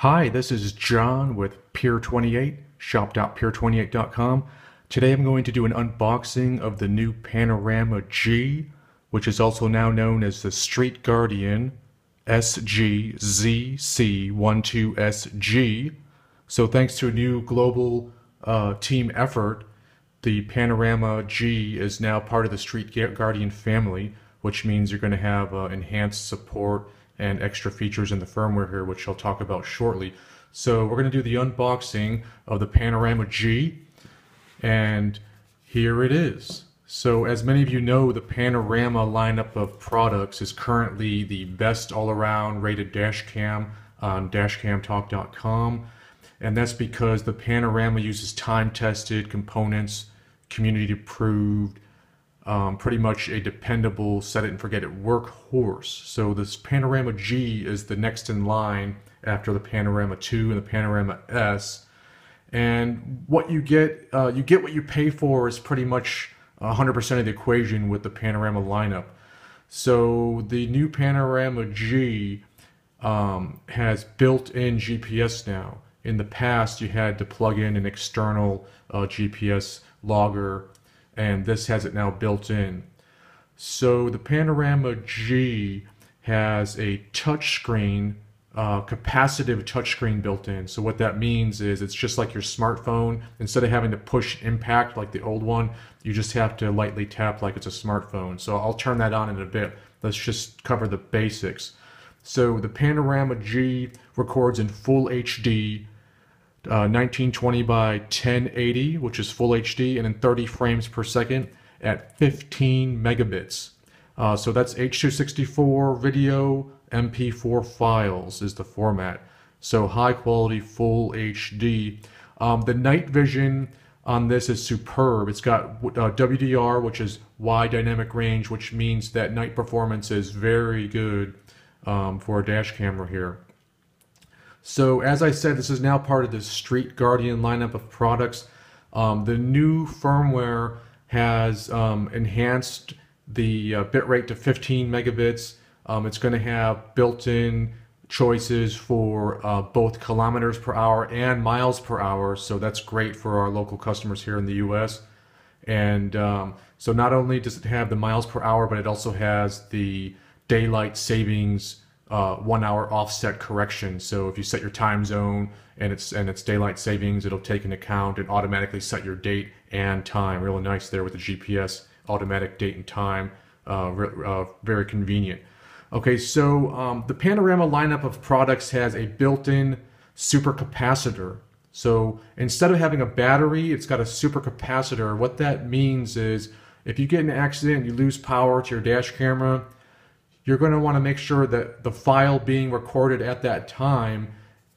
Hi, this is John with Pier28, shop.pier28.com. Today I'm going to do an unboxing of the new Panorama G, which is also now known as the Street Guardian SGZC12SG. So thanks to a new global team effort, the Panorama G is now part of the Street Guardian family, which means you're going to have enhanced support and extra features in the firmware here, which I'll talk about shortly. So we're going to do the unboxing of the Panorama G, and here it is. So as many of you know, the Panorama lineup of products is currently the best all-around rated dash cam on dashcamtalk.com, and that's because the Panorama uses time-tested components, community-approved, pretty much a dependable set-it-and-forget-it workhorse. So this Panorama G is the next in line after the Panorama 2 and the Panorama S. And what you get what you pay for is pretty much 100% of the equation with the Panorama lineup. So the new Panorama G has built-in GPS now. In the past, you had to plug in an external GPS logger, and this has it now built in. So the Panorama G has a touchscreen, capacitive touchscreen built in. So what that means is it's just like your smartphone. Instead of having to push impact like the old one, you just have to lightly tap like it's a smartphone. So I'll turn that on in a bit. Let's just cover the basics. So the Panorama G records in full HD, 1920 by 1080, which is full HD, and in 30 frames per second at 15 megabits. So that's H.264 video, MP4 files is the format. So high quality full HD. The night vision on this is superb. It's got WDR, which is wide dynamic range, which means that night performance is very good for a dash camera here. So as I said, this is now part of the Street Guardian lineup of products. The new firmware has enhanced the bitrate to 15 megabits. It's going to have built-in choices for both kilometers per hour and miles per hour, so that's great for our local customers here in the US. And so not only does it have the miles per hour, but it also has the daylight savings 1 hour offset correction. So if you set your time zone and it's daylight savings, it'll take into account and automatically set your date and time. Really nice there with the GPS automatic date and time. Very convenient. Okay, so the Panorama lineup of products has a built-in supercapacitor. So instead of having a battery, it's got a supercapacitor. What that means is if you get in an accident, you lose power to your dash camera, you're going to want to make sure that the file being recorded at that time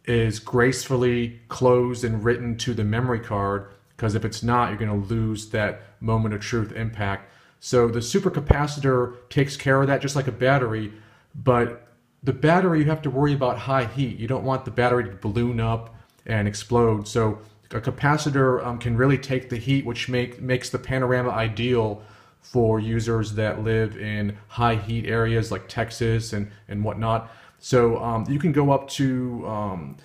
is gracefully closed and written to the memory card, because if it's not, you're going to lose that moment of truth impact. So the supercapacitor takes care of that just like a battery, but the battery, you have to worry about high heat. You don't want the battery to balloon up and explode. So a capacitor can really take the heat, which makes the Panorama ideal for users that live in high heat areas like Texas and whatnot. So you can go up to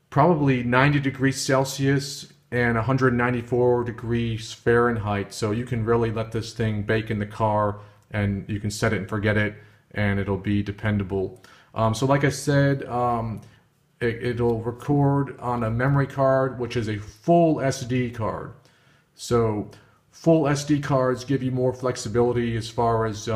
probably 90 degrees Celsius and 194 degrees Fahrenheit. So you can really let this thing bake in the car, and you can set it and forget it, and it'll be dependable. So like I said, it'll record on a memory card, which is a full SD card. So full SD cards give you more flexibility as far as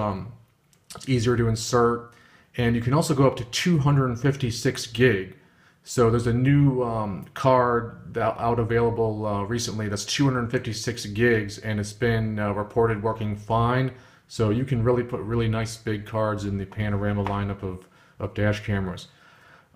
easier to insert, and you can also go up to 256 gig. So there's a new card out available recently that's 256 gigs, and it's been reported working fine. So you can really put really nice big cards in the Panorama lineup of dash cameras.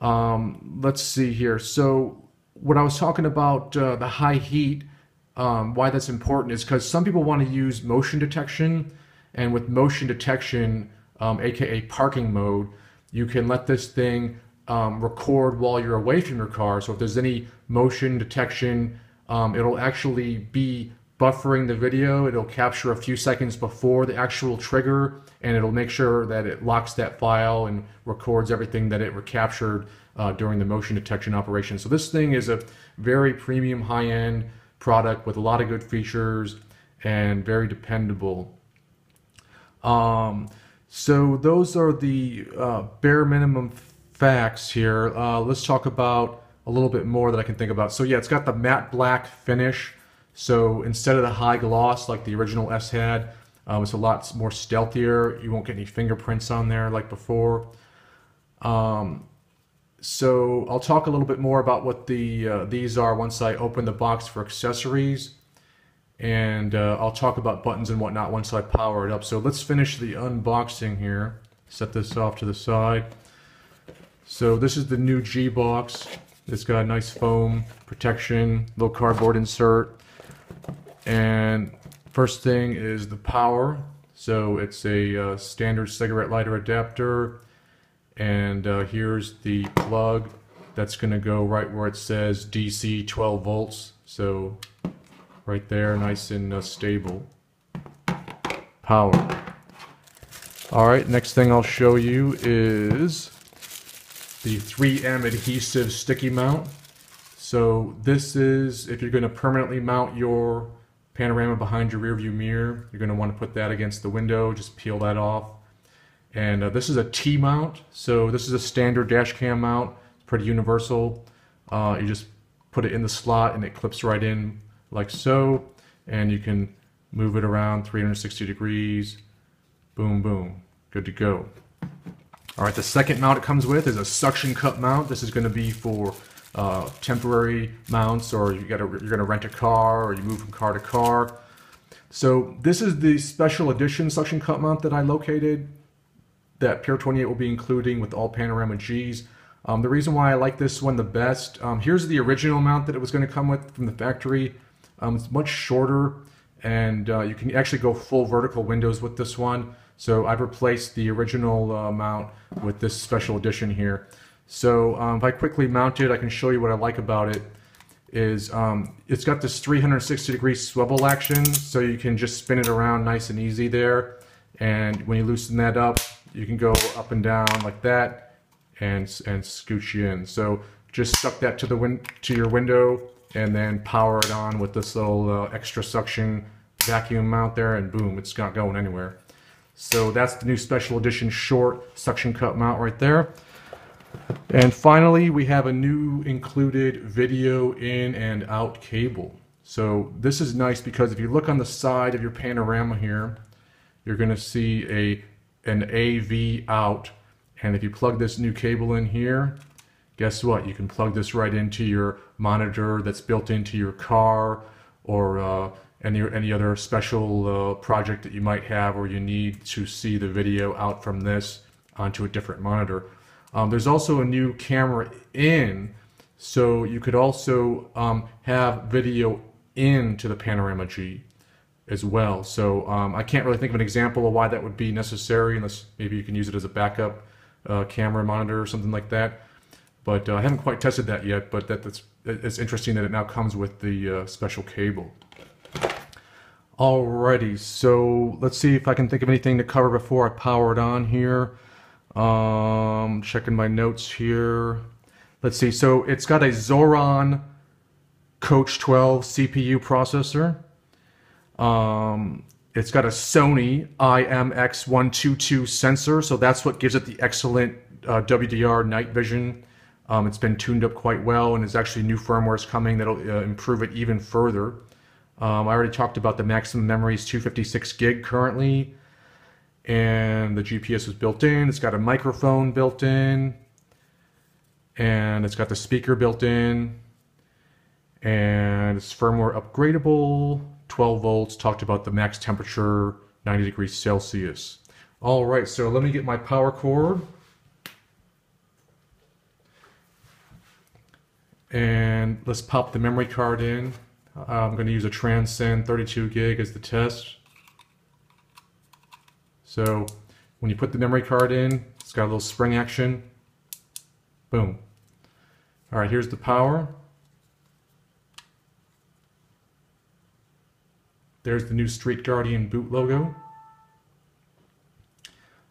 Let's see here. So what I was talking about, the high heat, why that's important is because some people want to use motion detection, and with motion detection, aka parking mode, you can let this thing record while you're away from your car. So if there's any motion detection, it'll actually be buffering the video. It'll capture a few seconds before the actual trigger, and it'll make sure that it locks that file and records everything that it recaptured during the motion detection operation. So this thing is a very premium high-end product with a lot of good features and very dependable. So those are the bare minimum facts here. Let's talk about a little bit more that I can think about. So yeah, it's got the matte black finish. So instead of the high gloss like the original S had, it's a lot more stealthier. You won't get any fingerprints on there like before. So I'll talk a little bit more about what these are once I open the box for accessories. And I'll talk about buttons and whatnot once I power it up. So let's finish the unboxing here. Set this off to the side. So this is the new G box. It's got a nice foam protection, little cardboard insert. And first thing is the power. So it's a standard cigarette lighter adapter. And here's the plug that's going to go right where it says DC 12 volts. So right there, nice and stable. Power. Alright, next thing I'll show you is the 3M adhesive sticky mount. So this is if you're going to permanently mount your panorama behind your rear view mirror. You're going to want to put that against the window, just peel that off. And this is a T-mount, so this is a standard dash cam mount. It's pretty universal. You just put it in the slot and it clips right in like so, and you can move it around 360 degrees. Boom, boom, good to go. All right, the second mount it comes with is a suction cup mount. This is going to be for temporary mounts, or you're going to rent a car, or you move from car to car. So this is the special edition suction cup mount that I located, that Pier 28 will be including with all Panorama Gs. The reason why I like this one the best, here's the original mount that it was going to come with from the factory. It's much shorter, and you can actually go full vertical windows with this one. So I've replaced the original mount with this special edition here. So if I quickly mount it, I can show you what I like about it. Is it's got this 360 degree swivel action, so you can just spin it around nice and easy there. And when you loosen that up, you can go up and down like that, and scooch you in. So just suck that to your window, and then power it on with this little extra suction vacuum mount there, and boom, it's not going anywhere. So that's the new special edition short suction cup mount right there. And finally, we have a new included video in and out cable. So this is nice because if you look on the side of your panorama here, you're going to see an AV out, and if you plug this new cable in here, guess what? You can plug this right into your monitor that's built into your car, or any other special project that you might have, or you need to see the video out from this onto a different monitor. There's also a new camera in, so you could also have video into the Panorama G as well. So I can't really think of an example of why that would be necessary, unless maybe you can use it as a backup camera monitor or something like that. But I haven't quite tested that yet, but it's interesting that it now comes with the special cable. Alrighty, so let's see if I can think of anything to cover before I power it on here. Checking my notes here. Let's see, so it's got a Zoran Coach 12 CPU processor. It's got a Sony IMX122 sensor, so that's what gives it the excellent WDR night vision. It's been tuned up quite well, and there's actually new firmware is coming that'll improve it even further. I already talked about the maximum memory is 256 gig currently, and the GPS is built in. It's got a microphone built in, and it's got the speaker built in, and it's firmware upgradable, 12 volts, talked about the max temperature, 90 degrees Celsius. All right, so let me get my power cord. And let's pop the memory card in. I'm going to use a Transcend 32 gig as the test. So when you put the memory card in, it's got a little spring action. Boom. All right, here's the power. There's the new Street Guardian boot logo.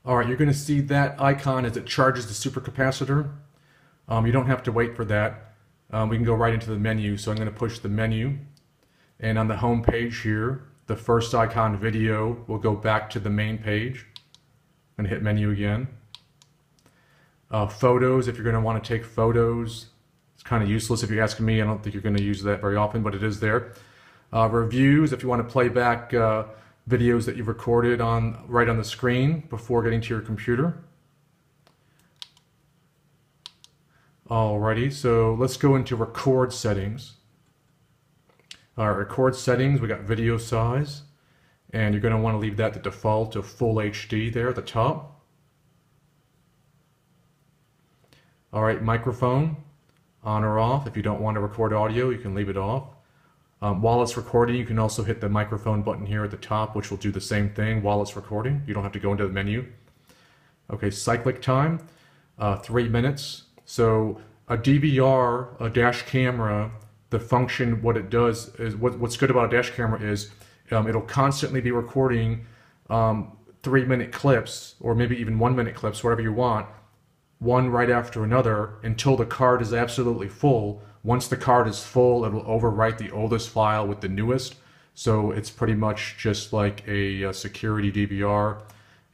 All right, you're going to see that icon as it charges the supercapacitor. You don't have to wait for that. We can go right into the menu. So I'm going to push the menu, and on the home page here, the first icon, video, will go back to the main page. I'm going to hit menu again. Photos, if you're going to want to take photos, it's kind of useless if you're asking me. I don't think you're going to use that very often, but it is there. Reviews, if you want to play back videos that you've recorded right on the screen before getting to your computer. Alrighty, so let's go into record settings. Record settings, we got video size, and you're going to want to leave that the default to full HD there at the top. Alright, microphone, on or off. If you don't want to record audio, you can leave it off. While it's recording, you can also hit the microphone button here at the top, which will do the same thing while it's recording. You don't have to go into the menu. Okay, cyclic time, 3 minutes. So a DVR, a dash camera, the function, what it does is, what's good about a dash camera is it'll constantly be recording 3-minute clips, or maybe even 1-minute clips, whatever you want, one right after another until the card is absolutely full. Once the card is full, it'll overwrite the oldest file with the newest. So it's pretty much just like a security DVR,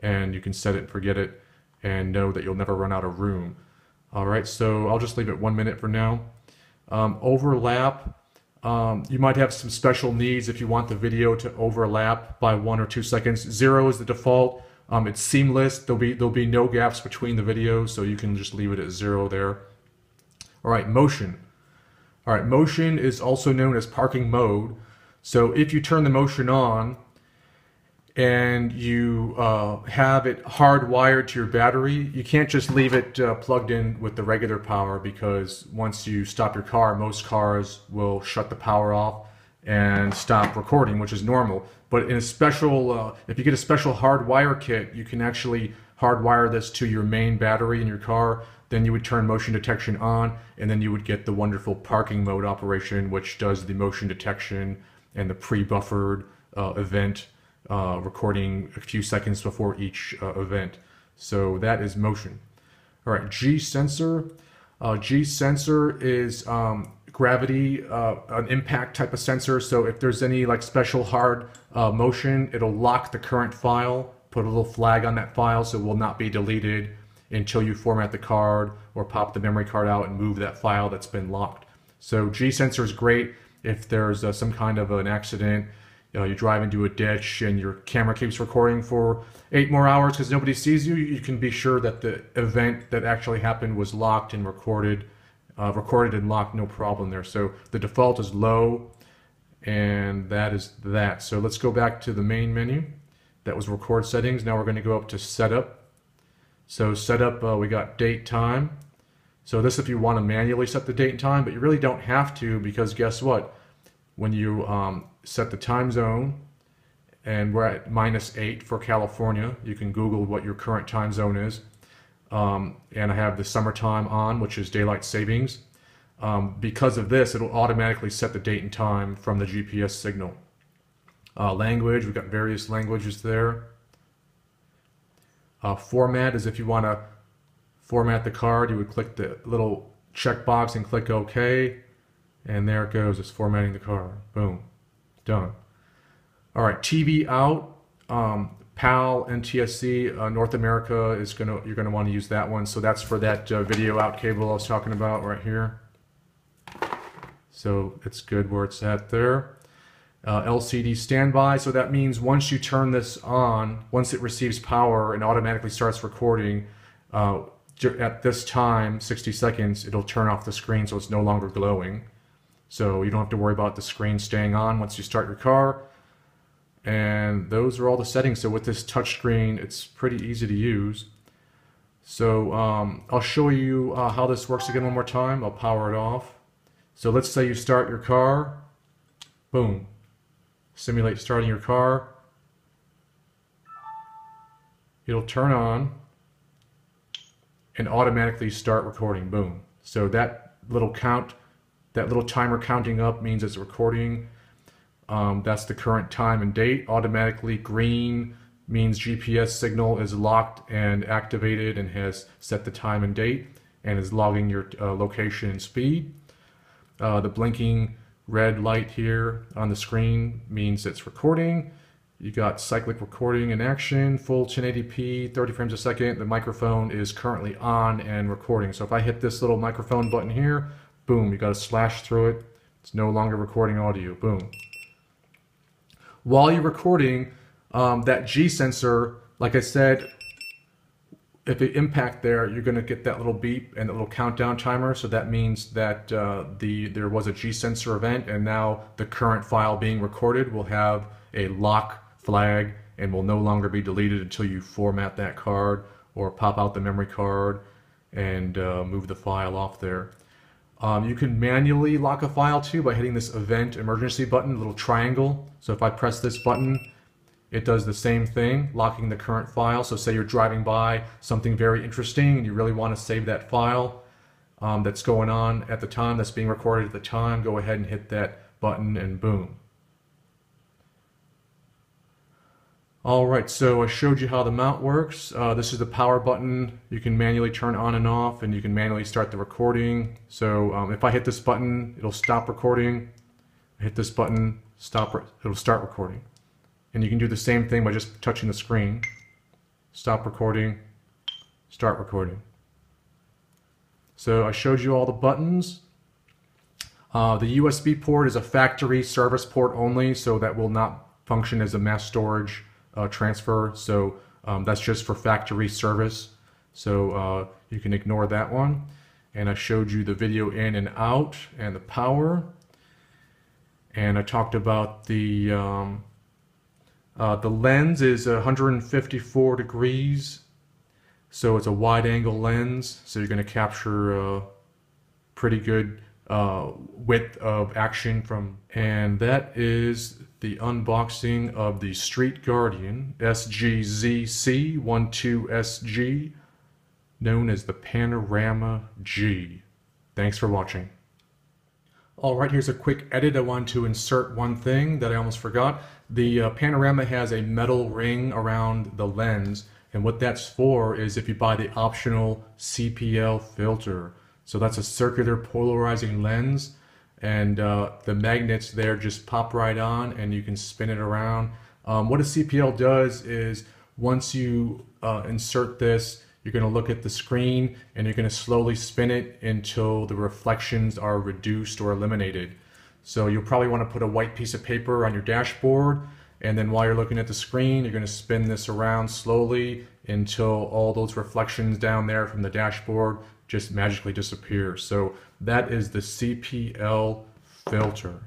and you can set it and forget it and know that you'll never run out of room. Alright, so I'll just leave it 1 minute for now. Overlap, you might have some special needs if you want the video to overlap by 1 or 2 seconds. 0 is the default. It's seamless. There'll be no gaps between the videos, so you can just leave it at 0 there. Alright, motion. Alright, motion is also known as parking mode. So if you turn the motion on and you have it hardwired to your battery, you can't just leave it plugged in with the regular power, because once you stop your car, most cars will shut the power off and stop recording, which is normal. But in a special, if you get a special hardwire kit, you can actually hardwire this to your main battery in your car. Then you would turn motion detection on, and then you would get the wonderful parking mode operation, which does the motion detection and the pre-buffered event recording a few seconds before each event. So that is motion. All right, G sensor. G sensor is gravity, an impact type of sensor. So if there's any like special hard motion, it'll lock the current file, put a little flag on that file so it will not be deleted until you format the card or pop the memory card out and move that file that's been locked. So G sensor is great if there's some kind of an accident. You drive into a ditch and your camera keeps recording for 8 more hours because nobody sees you. You can be sure that the event that actually happened was locked and recorded and locked, no problem there. So the default is low, and that is that. So let's go back to the main menu. That was record settings. Now we're going to go up to setup. So setup, we got date, time. So this if you want to manually set the date and time, but you really don't have to, because guess what? When you set the time zone, and we're at -8 for California, you can Google what your current time zone is. And I have the summertime on, which is daylight savings. Because of this, it'll automatically set the date and time from the GPS signal. Language, we've got various languages there. Format is if you want to format the card, you would click the little checkbox and click OK, and there it goes, it's formatting the card. Boom, done. All right, TV out, PAL, NTSC, North America is you're gonna want to use that one. So that's for that video out cable I was talking about right here. So it's good where it's at there. LCD standby, so that means once you turn this on, once it receives power and automatically starts recording, at this time, 60 seconds, it'll turn off the screen so it's no longer glowing. So you don't have to worry about the screen staying on once you start your car. And those are all the settings. So with this touch screen, it's pretty easy to use. So I'll show you how this works again one more time. I'll power it off. So let's say you start your car. Boom. Simulate starting your car. It'll turn on and automatically start recording. Boom. So that little count, that little timer counting up means it's recording. That's the current time and date. Automatically green means GPS signal is locked and activated and has set the time and date. and is logging your location and speed. The blinking red light here on the screen means it's recording. You got cyclic recording in action, full 1080p, 30 frames a second. The microphone is currently on and recording. So if I hit this little microphone button here, boom, you got a slash through it. It's no longer recording audio, boom. While you're recording, that G sensor, like I said, if it impact there, you're going to get that little beep and that little countdown timer. So that means that there was a G sensor event, and now the current file being recorded will have a lock flag and will no longer be deleted until you format that card or pop out the memory card and move the file off there. You can manually lock a file too by hitting this event emergency button, little triangle. So if I press this button, it does the same thing, locking the current file. So say you're driving by something very interesting and you really want to save that file that's going on at the time, that's being recorded at the time, go ahead and hit that button and boom. Alright, so I showed you how the mount works. This is the power button. You can manually turn on and off, and you can manually start the recording. So if I hit this button, it'll stop recording. I hit this button, it'll start recording. And you can do the same thing by just touching the screen. Stop recording, start recording. So I showed you all the buttons. The USB port is a factory service port only, so that will not function as a mass storage transfer. So that's just for factory service. So you can ignore that one. And I showed you the video in and out and the power. And I talked about the lens is 154 degrees. So it's a wide angle lens. So you're going to capture pretty good width of action from, and that is the unboxing of the Street Guardian SGZC12SG, known as the Panorama G. Thanks for watching. Alright, here's a quick edit. I want to insert one thing that I almost forgot. The Panorama has a metal ring around the lens, and what that's for is if you buy the optional Cpl filter. So that's a circular polarizing lens, and the magnets there just pop right on and you can spin it around. What a CPL does is once you insert this, you're going to look at the screen and you're going to slowly spin it until the reflections are reduced or eliminated. So you'll probably want to put a white piece of paper on your dashboard, and then while you're looking at the screen, you're going to spin this around slowly until all those reflections down there from the dashboard just magically disappear. So that is the Cpl filter.